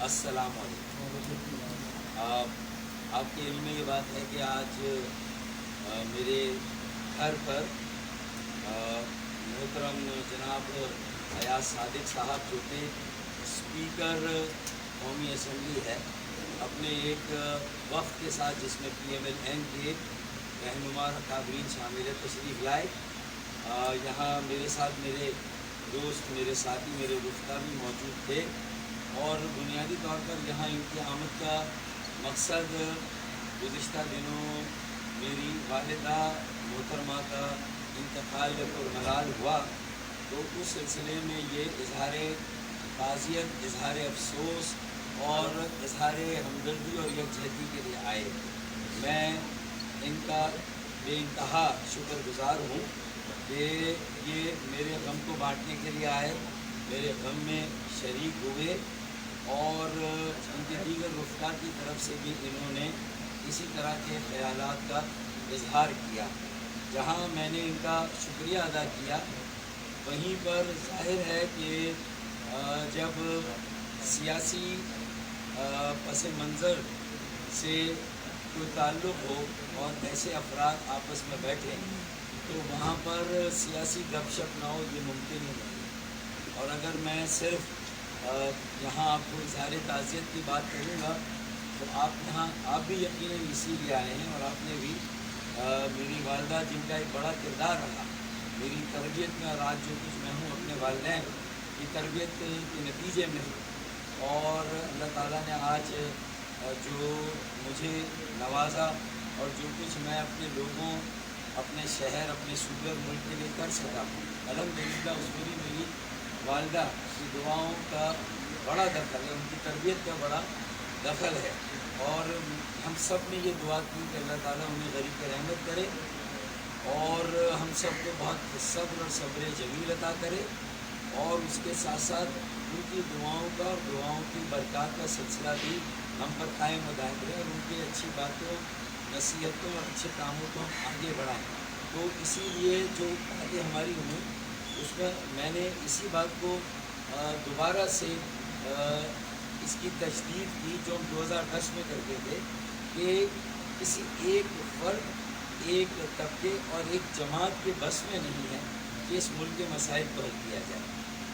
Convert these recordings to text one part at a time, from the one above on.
السلام علیکم۔ آپ کے علم میں یہ بات ہے کہ آج میرے گھر پر محترم جناب ایاز صادق صاحب جو کہ اسپیکر قومی اسمبلی ہے، اپنے ایک وفد کے ساتھ جس میں PMLN کے رہنما کابرین شامل تشریف لائے۔ یہاں میرے ساتھ میرے دوست، میرے ساتھی، میرے رفقا بھی موجود تھے، اور بنیادی طور پر یہاں ان کی آمد کا مقصد گزشتہ دنوں میری والدہ محترمہ کا انتقال پرملال ہوا، تو اس سلسلے میں یہ اظہار تعزیت، اظہار افسوس اور اظہار ہمدردی اور یکجہتی کے لیے آئے۔ میں ان کا بے انتہا شکر گزار ہوں کہ یہ میرے غم کو بانٹنے کے لیے آئے، میرے غم میں شریک ہوئے، اور ان کے دیگر رفقا کی طرف سے بھی انہوں نے اسی طرح کے خیالات کا اظہار کیا۔ جہاں میں نے ان کا شکریہ ادا کیا، وہیں پر ظاہر ہے کہ جب سیاسی پس منظر سے کوئی تعلق ہو اور ایسے افراد آپس میں بیٹھیں تو وہاں پر سیاسی گپ شپ نہ ہو، یہ ممکن ہی نہیں۔ اور اگر میں صرف یہاں آپ کو اظہار تعزیت کی بات کروں گا تو آپ بھی یقیناً اسی لیے آئے ہیں، اور آپ نے بھی میری والدہ جن کا ایک بڑا کردار رہا میری تربیت میں، اور آج جو کچھ میں ہوں اپنے والدین کی تربیت کے نتیجے میں، اور اللہ تعالیٰ نے آج جو مجھے نوازا اور جو کچھ میں اپنے لوگوں، اپنے شہر، اپنے صوبے اور ملک کے لیے کر سکا، الحمدللہ اس میں بھی میری والدہ کی دعاؤں کا بڑا دخل ہے، ان کی تربیت کا بڑا دخل ہے۔ اور ہم سب نے یہ دعا کی کہ اللہ تعالیٰ انہیں غریب رحمت کرے اور ہم سب کو بہت صبر اور صبر جمیل عطا کرے، اور اس کے ساتھ ساتھ ان کی دعاؤں کا اور دعاؤں کی برکات کا سلسلہ بھی ہم پر قائم و دائم رہے، اور ان کی اچھی باتوں، نصیحتوں اور اچھے کاموں کو ہم آگے بڑھائیں۔ تو اسی لیے جو باتیں ہماری ہوئیں اس میں نے اسی بات کو دوبارہ سے اس کی تجدید کی جو ہم 2010 میں کرتے تھے، کہ کسی ایک فرد، ایک طبقے اور ایک جماعت کے بس میں نہیں ہے کہ اس ملک کے مسائل کو حل کیا جائے۔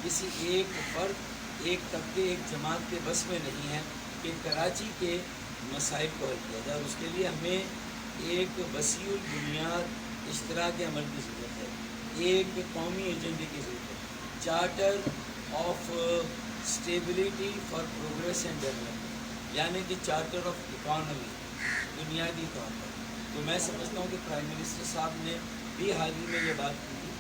کسی ایک فرد، ایک طبقے، ایک جماعت کے بس میں نہیں ہے کہ کراچی کے مسائل کو حل کیا جائے، اور اس کے لیے ہمیں ایک وسیع البنیاد اشتراک عمل کی ضرورت ہے، ایک قومی ایجنڈے کی ضرورت ہے، charter of stability for progress and development, یعنی کہ چارٹر آف اکانومی بنیادی طور پر۔ تو میں سمجھتا ہوں کہ پرائم منسٹر صاحب نے بھی حال ہی میں یہ بات کی تھی،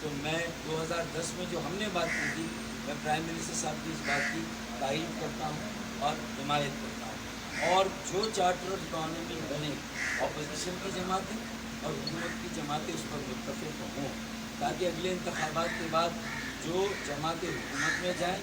تو میں 2010 میں جو ہم نے بات کی تھی، میں پرائم منسٹر صاحب کی اس بات کی تائید کرتا ہوں اور حمایت کرتا ہوں، اور جو چارٹر آف اکانومی بنے، اپوزیشن کی جماعتیں اور حکومت کی جماعتیں اس پر متفق ہوں، تاکہ اگلے انتخابات کے بعد جو جماعتیں حکومت میں جائیں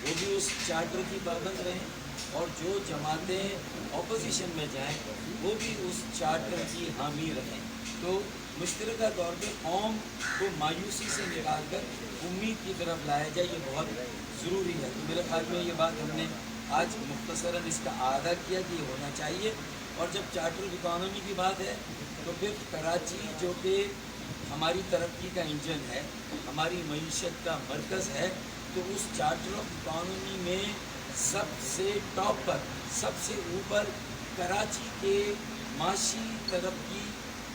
وہ بھی اس چارٹر کی پابند رہیں، اور جو جماعتیں اپوزیشن میں جائیں وہ بھی اس چارٹر کی حامی رہیں۔ تو مشترکہ طور پہ قوم کو مایوسی سے نکال کر امید کی طرف لایا جائے، یہ بہت ضروری ہے۔ تو میرے خیال میں یہ بات ہم نے آج مختصراً اس کا اعادہ کیا کہ یہ ہونا چاہیے۔ اور جب چارٹر آف اکانومی کی بات ہے تو پھر کراچی جو کہ ہماری ترقی کا انجن ہے، ہماری معیشت کا مرکز ہے، تو اس چارٹر آف اکانومی میں سب سے ٹاپ پر، سب سے اوپر کراچی کے معاشی ترقی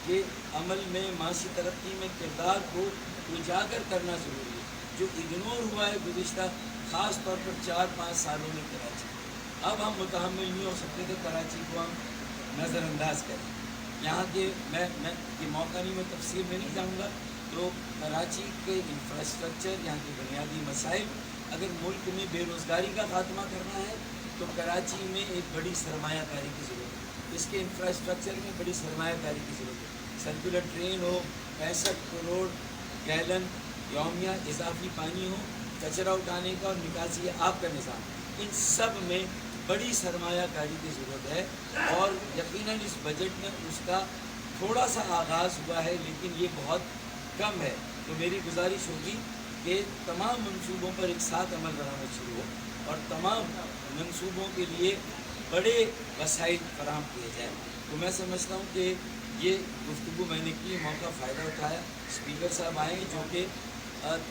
کے عمل میں، معاشی ترقی میں کردار کو اجاگر کرنا ضروری ہے، جو اگنور ہوا ہے گزشتہ خاص طور پر 4-5 سالوں میں کراچی۔ اب ہم متحمل نہیں ہو سکتے کہ کراچی کو ہم نظر انداز کریں۔ یہاں کے میں یہ موقع نہیں، میں تفصیل میں نہیں جاؤں گا، تو کراچی کے انفراسٹرکچر، یہاں کے بنیادی مسائل، اگر ملک میں بے روزگاری کا خاتمہ کرنا ہے تو کراچی میں ایک بڑی سرمایہ کاری کی ضرورت ہے، اس کے انفراسٹرکچر میں بڑی سرمایہ کاری کی ضرورت ہے۔ سرکولر ٹرین ہو، 65 کروڑ گیلن یومیہ اضافی پانی ہو، کچرا اٹھانے کا اور نکاسی آب کا نظام، ان سب میں بڑی سرمایہ کاری کی ضرورت ہے، اور یقیناً اس بجٹ میں اس کا تھوڑا سا آغاز ہوا ہے لیکن یہ بہت کم ہے۔ تو میری گزارش ہوگی کہ تمام منصوبوں پر ایک ساتھ عمل بنانا شروع ہو، اور تمام منصوبوں کے لیے بڑے وسائل فراہم کیے جائیں. تو میں سمجھتا ہوں کہ یہ گفتگو میں نے کی، موقع فائدہ اٹھایا. اسپیکر صاحب آئیں جو کہ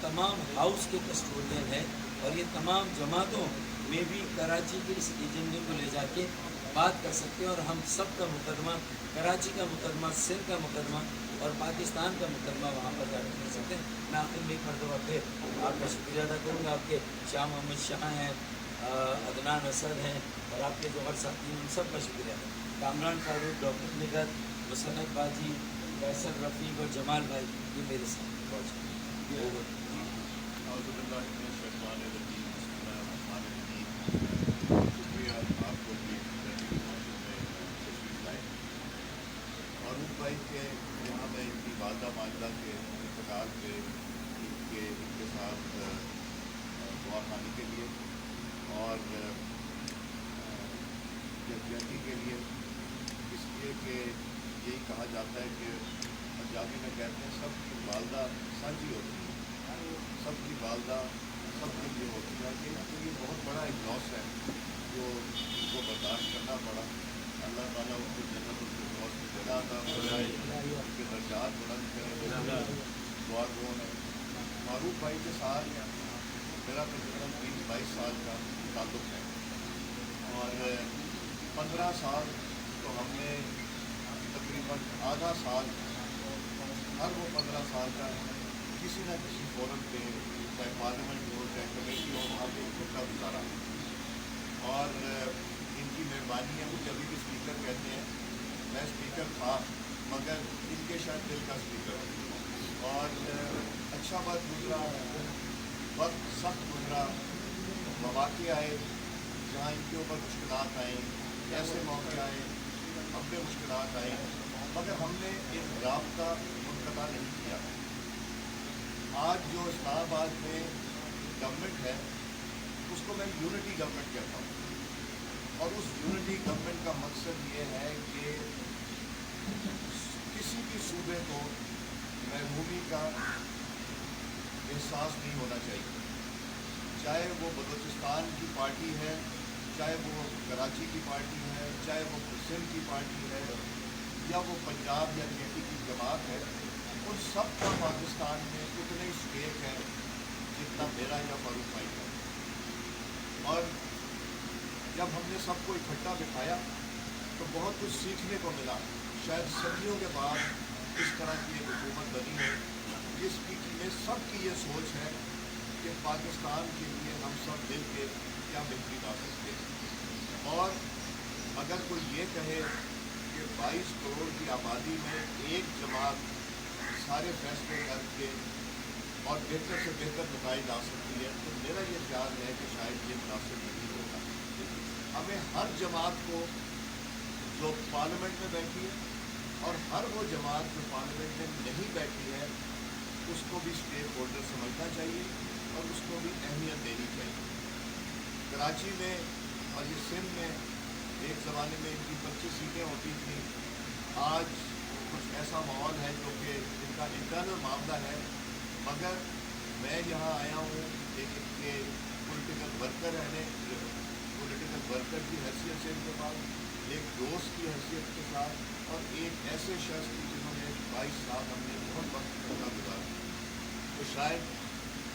تمام ہاؤس کے کسٹوڈین ہیں، اور یہ تمام جماعتوں میں بھی کراچی کے اس ایجنڈے کو لے جا کے بات کر سکتے ہیں، اور ہم سب کا مقدمہ، کراچی کا مقدمہ، سندھ کا مقدمہ اور پاکستان کا مقدمہ وہاں پر جا کر کر سکتے ہیں. میں آخر میں ایک مرتبہ پھر آپ کا شکریہ ادا کروں گا. آپ کے شاہ محمد شاہ ہیں، عدنان اسد ہیں، اور آپ کے جو اور ساتھی ہیں، ان سب کا شکریہ. کامران فاروق، ڈاکٹر نگہت، مسنت باجی، فیصل رفیق اور جمال بھائی، یہ میرے ساتھ شکریہ آپ کو بھی موضوع میں تشریف لائے. معروف بھائی کے یہاں میں ان کی والدہ ماجدہ کے انتقال پہ ان کے ساتھ دعا خانی کے لیے اور یکجہتی کے لیے، اس لیے کہ یہی کہا جاتا ہے کہ پنجابی میں کہتے ہیں سب کی والدہ سانجھی ہوتی ہے، سب کی والدہ سب کے لیے ہوتی ہے. کہ یہ بہت بڑا ایک لاس ہے جو ان کو برداشت کرنا پڑا. اللہ تعالیٰ ان کو جنت الفردوس میں جگہ عطا فرمائے، ان کے درجات بلند کرے. دعا گو ہے. معروف بھائی کے ساتھ میرا تقریباً 20-22 سال کا تعلق ہے، اور 15 سال تو ہم نے تقریباً آدھا سال، ہر وہ 15 سال کا کسی نہ کسی فورم پہ، چاہے پارلیمنٹ ہو چاہے کمیٹی ہو، وہاں پہ اکٹھا گزارا. اور ان کی مہربانی ہے. مجھے ابھی بھی اسپیکر کہتے ہیں. میں اسپیکر تھا مگر ان کے شاید دل کا اسپیکر ہوں. اور اچھا وقت گزرا، وقت سخت گزرا، مواقع آئے جہاں ان کے اوپر مشکلات آئیں، ایسے موقع آئے ہم پہ مشکلات آئیں، مگر ہم نے ایک رابطہ منقطع نہیں کیا. آج جو اسلام آباد میں گورنمنٹ ہے اس کو میں یونٹی گورنمنٹ کہتا ہوں، اور اس یونٹی گورنمنٹ کا مقصد یہ ہے کہ کسی بھی صوبے کو محرومی کا احساس نہیں ہونا چاہیے، چاہے وہ بلوچستان کی پارٹی ہے، چاہے وہ کراچی کی پارٹی ہے، چاہے وہ سندھ کی پارٹی ہے، یا وہ پنجاب یا کے پی کی جماعت ہے. ان سب کا پاکستان میں اتنا ہی اسٹیک ہے جتنا میرا یا فاروق بھائی کا. اور جب ہم نے سب کو اکٹھا بٹھایا تو بہت کچھ سیکھنے کو ملا. شاید صدیوں کے بعد اس طرح کی ایک حکومت بنی ہے جس میں سب کی یہ سوچ ہے کہ پاکستان کے لیے ہم سب مل کے کیا بہتری لا سکتے ہیں. اور اگر کوئی یہ کہے کہ 22 کروڑ کی آبادی میں ایک جماعت سارے فیصلے کر کے اور بہتر سے بہتر نتائج لا سکتی ہے، تو میرا یہ خیال ہے کہ شاید یہ مناسب نہیں ہوگا. ہمیں ہر جماعت کو جو پارلیمنٹ میں بیٹھی ہے اور ہر وہ جماعت جو پارلیمنٹ میں نہیں بیٹھی ہے اس کو بھی اسٹیک ہولڈر سمجھنا چاہیے اور اس کو بھی اہمیت دینی چاہیے. کراچی میں اور یہ سندھ میں ایک زمانے میں ان کی 25 سیٹیں ہوتی تھیں. آج کچھ ایسا ماحول ہے جو کہ ان کا انٹرنل معاملہ ہے، مگر میں یہاں آیا ہوں ایک پولیٹیکل ورکر رہنے، پولیٹیکل ورکر کی حیثیت سے ان کے پاس، ایک دوست کی حیثیت کے ساتھ، اور ایک ایسے شخص کی جنہوں نے 22 سال ہم نے بہت وقت اکٹھا گزارا. تو شاید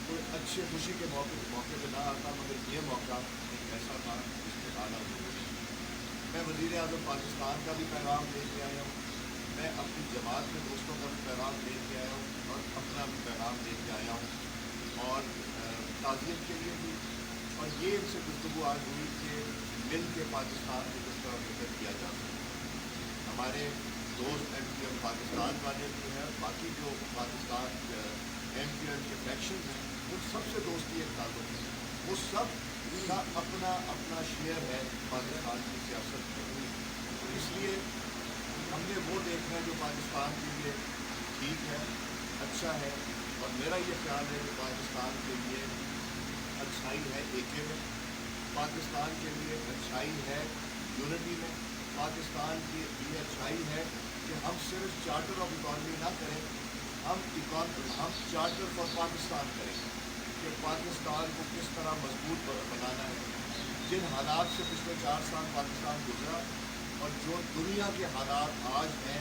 کوئی اچھے خوشی کے موقع پہ نہ آتا، مگر یہ موقع ایک ایسا تھا جس میں آنا ضروری. میں وزیر اعظم پاکستان کا بھی پیغام لے کے آیا ہوں، میں اپنی جماعت کے دوستوں کا بھی پیغام لے کے آیا ہوں، اور اپنا بھی پیغام لے کے آیا ہوں، اور تعزیت کے لیے بھی. اور یہ ان سے گفتگو آج ہوئی کہ مل کے پاکستان کو کس طرح بہتر کیا جا سکتا. ہمارے دوست ایم کیو ایم پاکستان والے بھی ہیں، باقی جو پاکستان ایم کیو ایم کے فیکشنز ہیں ان سب سے دوستی ایک تعلق ہے. وہ سب کا اپنا اپنا شیئر ہے پاکستان کی سیاست میں. اس لیے ہم نے وہ دیکھنا ہے جو پاکستان کے لیے ٹھیک ہے، اچھا ہے. اور میرا یہ خیال ہے کہ پاکستان کے لیے اچھائی ہے ایکے میں، پاکستان کے لیے اچھائی ہے یونٹی میں، پاکستان کی یہ اچھائی ہے کہ ہم صرف چارٹر آف اکانومی نہ کریں، ہم چارٹر فار پاکستان کریں. کہ پاکستان کو کس طرح مضبوط بنانا ہے. جن حالات سے پچھلے 4 سال پاکستان گزرا اور جو دنیا کے حالات آج ہیں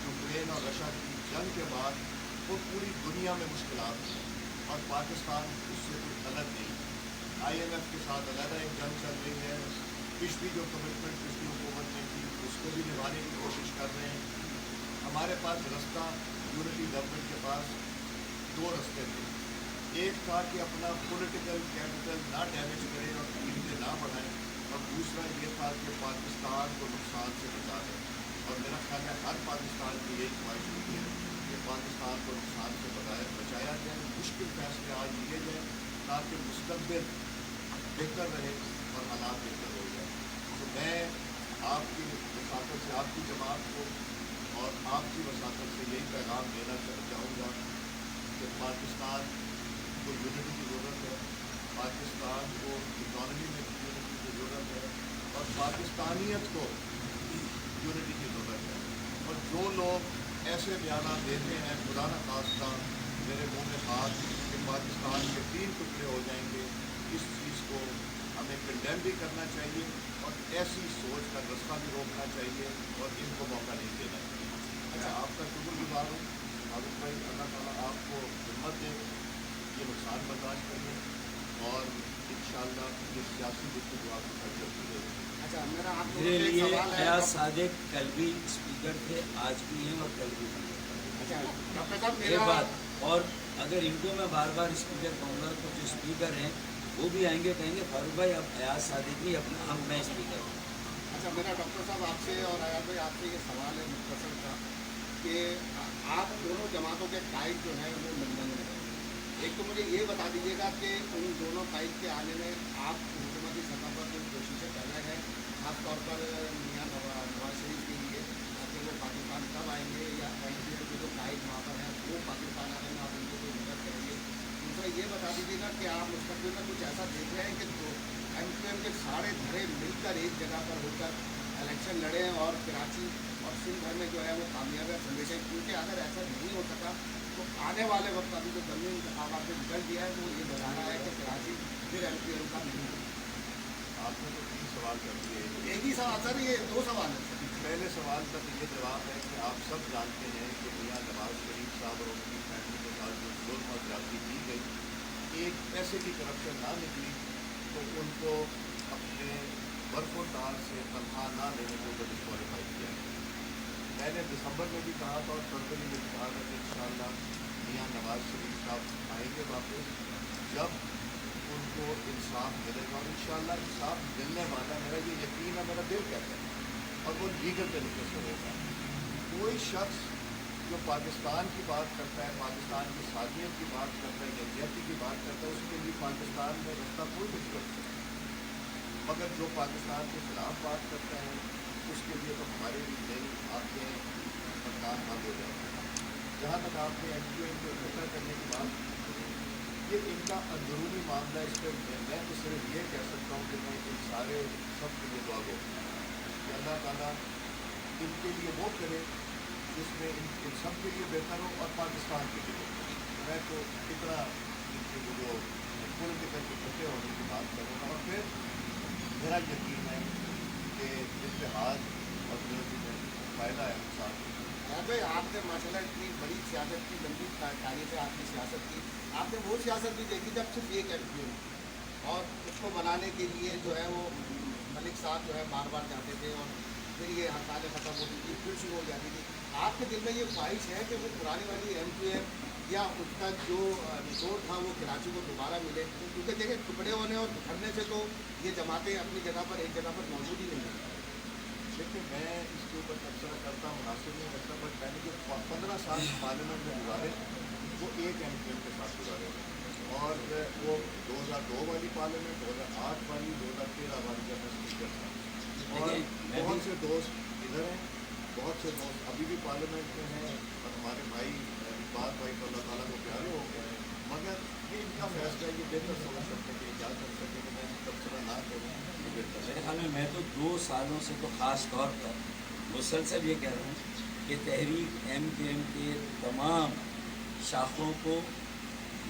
یوکرین اور رشیا کی جنگ کے بعد، وہ پوری دنیا میں مشکلات ہیں اور پاکستان اس سے کچھ الگ نہیں. IMF کے ساتھ علیحدہ ایک جنگ چل رہی ہے. پچھلی جو کمٹمنٹ پچھلی حکومت نے کی اس کو بھی نبھانے کی کوشش کر رہے ہیں. ہمارے پاس رستہ یونٹی گورنمنٹ کے پاس 2 رستے تھے. ایک تھا کہ اپنا پولیٹیکل کیپٹل نہ ڈیمیج کریں اور قیمتیں نہ بڑھائیں، اور دوسرا یہ تھا کہ پاکستان کو نقصان سے بچا دیں. اور میرا خیال ہے ہر پاکستان کی یہی خواہش ہوتی ہے کہ پاکستان کو نقصان سے بچایا جائے، مشکل فیصلے آج لیے جائیں تاکہ مستقبل بہتر رہے اور حالات بہتر ہو جائیں. تو میں آپ کی وساطت سے، آپ کی جماعت کو اور آپ کی وساطت سے یہی پیغام دینا چاہوں گا کہ پاکستان کو یونٹی کی ضرورت ہے، پاکستان کو اکانومی میں یونٹی کی ضرورت ہے، اور پاکستانیت کو یونٹی کی ضرورت ہے. اور جو لوگ ایسے بیانات دیتے ہیں خدا نخواستہ میرے منہ میں ہاتھ کہ پاکستان کے 3 ٹکڑے ہو جائیں گے، اس چیز کو ہمیں کنڈیم بھی کرنا چاہیے اور ایسی سوچ کا رستہ بھی روکنا چاہیے اور ان کو موقع نہیں دینا چاہیے. میں آپ کا شکر گزار ہوں عابد بھائی. اللہ تعالیٰ آپ کو ہمت دے، یہ نقصان برداشت کریں اور انشاءاللہ یہ سیاسی گفتگو آپ کے ساتھ چلتی رہے گی. اچھا، میرا آپ کو میرے ایک لیے سوال ہے. ایاز صادق کل بھی اسپیکر تھے، آج بھی ہیں اور کل بھی ہیں. اچھا ڈاکٹر صاحب، یہ میرا بات، اور اگر ان کو میں بار بار اسپیکر کہوں گا تو جو اسپیکر ہیں وہ بھی آئیں گے، کہیں گے فاروق بھائی اب ایاز صادق نہیں اپنا، اب میں اسپیکر ہوں. اچھا، میرا ڈاکٹر صاحب آپ سے اور ایاز بھائی آپ سے یہ سوال ہے مختصر تھا کہ آپ دونوں جماعتوں کے قائد جو ہیں وہ لندن میں ہیں. ایک تو مجھے یہ بتا دیجیے گا کہ ان دونوں قائد کے آنے میں آپ حکومتی سطح پر جو کوششیں کر رہے ہیں، خاص طور پر میاں نواز شریف کے لیے، تاکہ وہ پاکستان کب آئیں گے، یا NPM کے جو قائد وہاں پر ہیں وہ پاکستان آنے میں آپ ان کو کوئی مدد کریں گے. دوسرا یہ بتا دیجیے گا کہ آپ مستقبل میں کچھ ایسا دیکھ رہے ہیں کہ NPM کے سارے دھڑے مل کر ایک جگہ پر ہو کر الیکشن لڑیں اور کراچی اور سندھ بھر میں جو ہے وہ کامیابیاں سمیٹیں، کیونکہ اگر ایسا نہیں ہو سکا تو آنے والے وقت ابھی جو ضمنی انتخابات میں نکل گیا ہے وہ یہ بتا رہا ہے کہ کراچی پھر NPM کا نہیں ہوگا. آپ نے تو 3 سوال کر دیے. ایک ہی سوال سر، یہ 2 سوال ہیں سر. پہلے سوال کا تو یہ جواب ہے کہ آپ سب جانتے ہیں کہ میاں نواز شریف صاحب اور ان کی فیملی کے ساتھ جو ظلم اور زیادتی کی گئی، ایک پیسے کی کرپشن نہ نکلی تو ان کو اپنے برف و تار سے تنخواہ نہ لینے کو ڈسکوالیفائی کیا گیا. میں نے دسمبر میں بھی کہا تھا اور فروری میں بھی کہا تھا کہ انشاءاللہ میاں نواز شریف صاحب آئیں گے واپس جب ان کو انصاف ملے گا، اور انشاءاللہ انصاف ملنے والا، میرا یہ یقین ہے، میرا دل کہتا ہے، اور وہ لیگل طریقے سے ہوگا. کوئی شخص جو پاکستان کی بات کرتا ہے، پاکستان کی سادیت کی بات کرتا ہے، یکجہتی کی بات کرتا ہے، اس کے لیے پاکستان میں رستہ کوئی مشکل نہیں. مگر جو پاکستان کے خلاف بات کرتا ہے اس کے لیے تو ہمارے دل آنکھیں اور کان بند ہو جاتے ہیں. جہاں تک آپ نے NPM کو اکٹھا کرنے کی بات کی، یہ ان کا اندرونی معاملہ. اس پہ میں تو صرف یہ کہہ سکتا ہوں کہ میں ان سارے سب کے لیے دعا گو کہ اللہ تعالیٰ ان کے لیے وہ کرے جس میں ان سب کے لیے بہتر ہو اور پاکستان کے لیے بہتر ہو. میں تو اتنا ان کے جو پولیٹیکل اکٹھے ہونے کی بات کروں گا، اور پھر میرا یقین ہے کہ اتحاد اور ملک میں فائدہ ہے ساتھ. بھائی آپ نے ماشاء اللہ اتنی بڑی سیاست کی، لمبی تاریخ ہے آپ کی سیاست کی. آپ نے وہ سیاست بھی دیکھی جب صرف ایک NPM، اور اس کو بنانے کے لیے جو ہے وہ ملک صاحب جو ہے بار بار جاتے تھے اور پھر یہ ہڑتالیں ختم ہوتی تھی، پھر شروع ہو جاتی تھی. آپ کے دل میں یہ خواہش ہے کہ وہ پرانی والی NPM یا اس کا جو نچوڑ تھا وہ کراچی کو دوبارہ ملے؟ کیونکہ دیکھیں ٹکڑے ہونے اور بکھرنے سے تو یہ جماعتیں اپنی جگہ پر ایک جگہ پر موجود ہی نہیں ہیں. دیکھیں میں اس کے اوپر تبصرہ کرتا ہوں، مناسب نہیں رکھتا، بٹ میں نے جو 15 سال پارلیمنٹ میں گزارے وہ ایک NPM کے ساتھ گزارے، اور وہ 2002 والی پارلیمنٹ، 2008 والی، 2013 والی جب میں اسپیکر تھا. اور بہت سے دوست ادھر ہیں، بہت سے دوست ابھی بھی پارلیمنٹ میں ہیں، اور ہمارے بھائی اقبال بھائی کو اللہ تعالیٰ کو پیارے ہو گئے. مگر یہ ان کا فیصلہ ہے، یہ بہتر سمجھ سکتے ہیں کہ کیا کر سکتے کہ میں تبصرہ نہ کروں. میرے خیال میں تو 2 سالوں سے تو خاص طور پر مسلسل یہ کہہ رہا ہوں کہ تحریک MKM کے تمام شاخوں کو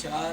4